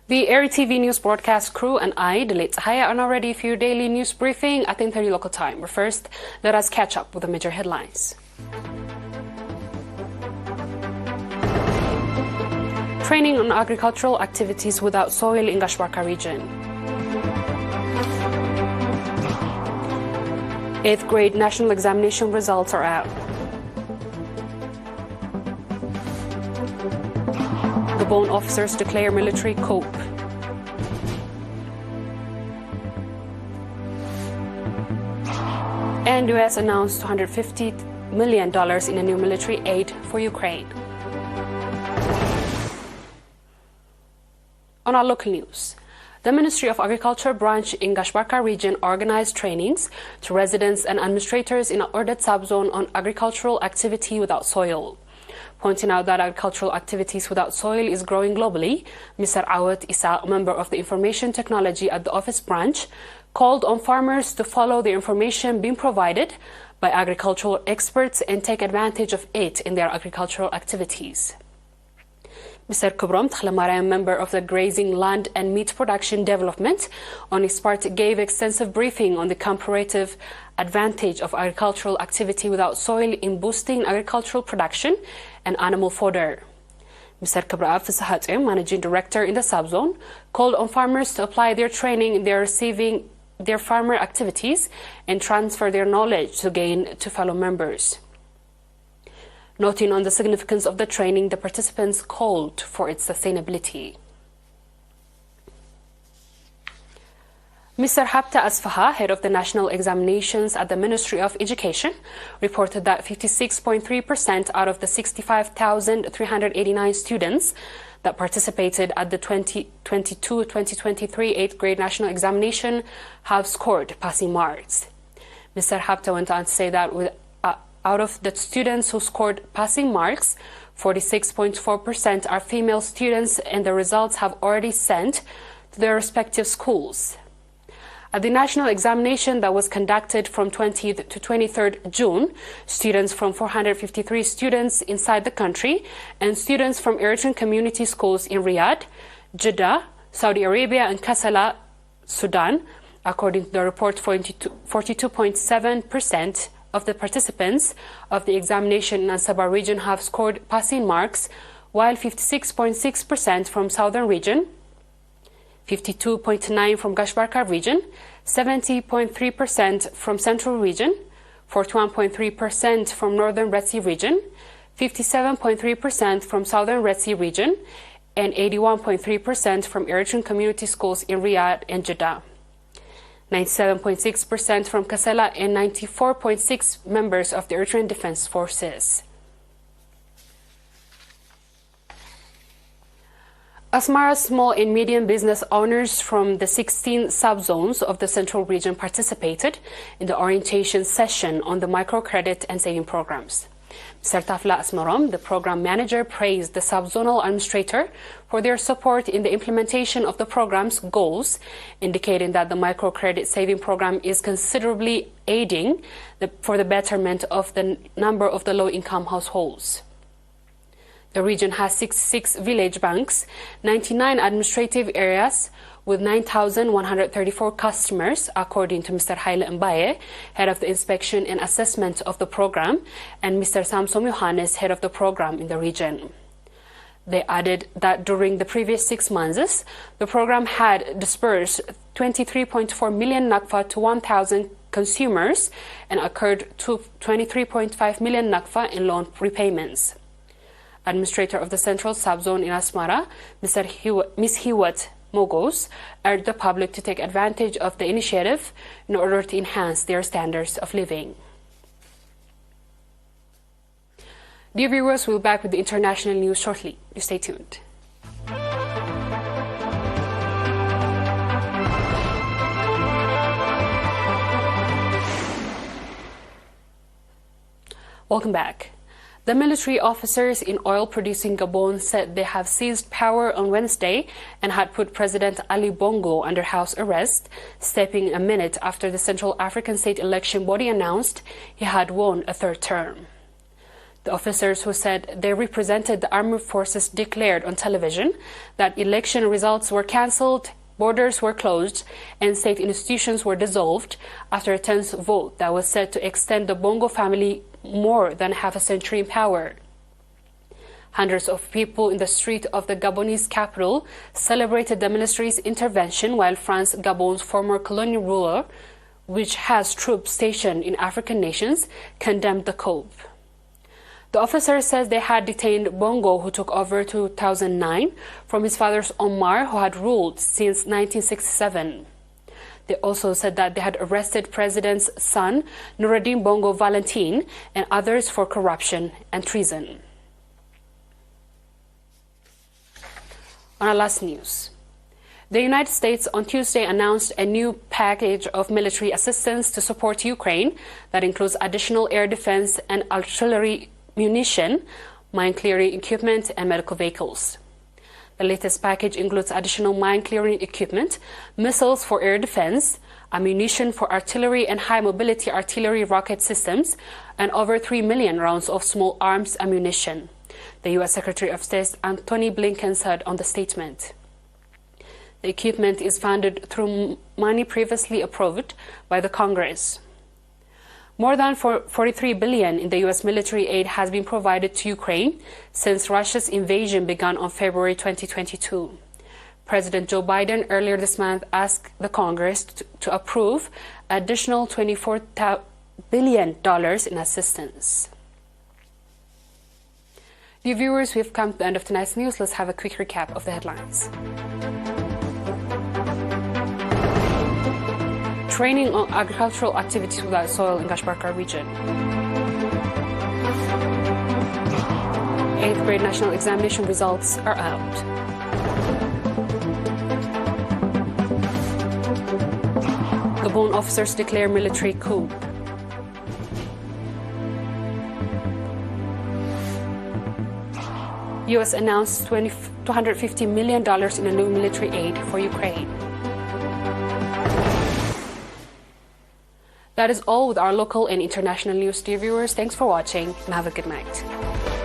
The ERi-TV news broadcast crew and I, Delit Haya, are now ready for your daily news briefing at 10:30 local time. But first, let us catch up with the major headlines. Training on agricultural activities without soil in Gashbarka region. 8th grade national examination results are out. Gabon officers declare military coup. And US announced $250 million in a new military aid for Ukraine. On our local news, the Ministry of Agriculture branch in Gashbarka region organized trainings to residents and administrators in an ordered subzone on agricultural activity without soil. Pointing out that agricultural activities without soil is growing globally, Mr. Awad Isa, a member of the Information Technology at the office branch, called on farmers to follow the information being provided by agricultural experts and take advantage of it in their agricultural activities. Mr. Kubram Tkhlamara, a member of the Grazing, Land and Meat Production Development, on his part gave extensive briefing on the comparative advantage of agricultural activity without soil in boosting agricultural production and animal fodder. Mr. Kabra Fisahatim, managing director in the subzone, called on farmers to apply their training they are receiving their farmer activities and transfer their knowledge to gain to fellow members. Noting on the significance of the training, the participants called for its sustainability. Mr. Habta Asfaha, head of the national examinations at the Ministry of Education, reported that 56.3% out of the 65,389 students that participated at the 2022-2023 8th grade national examination have scored passing marks. Mr. Habta went on to say that out of the students who scored passing marks, 46.4% are female students, and the results have already sent to their respective schools. At the national examination that was conducted from 20th to 23rd June, students from 453 students inside the country and students from Eritrean community schools in Riyadh, Jeddah, Saudi Arabia and Kassala, Sudan, according to the report, 42.7% of the participants of the examination in Ansaba region have scored passing marks, while 56.6% from Southern region, 52.9% from Gashbarka region, 70.3% from Central region, 41.3% from Northern Red Sea region, 57.3% from Southern Red Sea region, and 81.3% from Eritrean community schools in Riyadh and Jeddah. 97.6% from Kassala and 94.6% members of the Eritrean Defense Forces. Asmara's small and medium business owners from the 16 subzones of the Central region participated in the orientation session on the microcredit and saving programs. Mr. Tafla Asmaram, the program manager, praised the subzonal administrator for their support in the implementation of the program's goals, indicating that the microcredit saving program is considerably aiding for the betterment of the number of the low-income households. The region has 66 village banks, 99 administrative areas, with 9,134 customers, according to Mr. Haile Mbaye, head of the inspection and assessment of the program, and Mr. Samsom Yohannes, head of the program in the region. They added that during the previous 6 months, the program had disbursed 23.4 million nakfa to 1,000 consumers and occurred to 23.5 million nakfa in loan repayments. Administrator of the Central Subzone in Asmara, Ms. Hiwat Mogos, urged the public to take advantage of the initiative in order to enhance their standards of living. Dear viewers, we'll be back with the international news shortly. You stay tuned. Welcome back. The military officers in oil-producing Gabon said they have seized power on Wednesday and had put President Ali Bongo under house arrest, stepping a minute after the Central African State Election Body announced he had won a third term. The officers who said they represented the armed forces declared on television that election results were cancelled, borders were closed, and state institutions were dissolved after a tense vote that was said to extend the Bongo family more than half a century in power. Hundreds of people in the street of the Gabonese capital celebrated the ministry's intervention, while France, Gabon's former colonial ruler, which has troops stationed in African nations, condemned the coup. The officer says they had detained Bongo, who took over in 2009, from his father's Omar, who had ruled since 1967. They also said that they had arrested President's son, Noureddin Bongo Valentin, and others for corruption and treason. On our last news, the United States on Tuesday announced a new package of military assistance to support Ukraine that includes additional air defense and artillery munition, mine-clearing equipment, and medical vehicles. The latest package includes additional mine-clearing equipment, missiles for air defense, ammunition for artillery and high-mobility artillery rocket systems, and over 3 million rounds of small arms ammunition, the U.S. Secretary of State Antony Blinken said on the statement. The equipment is funded through money previously approved by the Congress. More than $43 billion in the U.S. military aid has been provided to Ukraine since Russia's invasion began on February 2022. President Joe Biden earlier this month asked the Congress to approve additional $24 billion in assistance. Dear viewers, we've come to the end of tonight's news. Let's have a quick recap of the headlines. Training on agricultural activities without soil in Gashbarka region. 8th grade national examination results are out. Gabon officers declare military coup. U.S. announced $250 million in a new military aid for Ukraine. That is all with our local and international news, dear viewers. Thanks for watching and have a good night.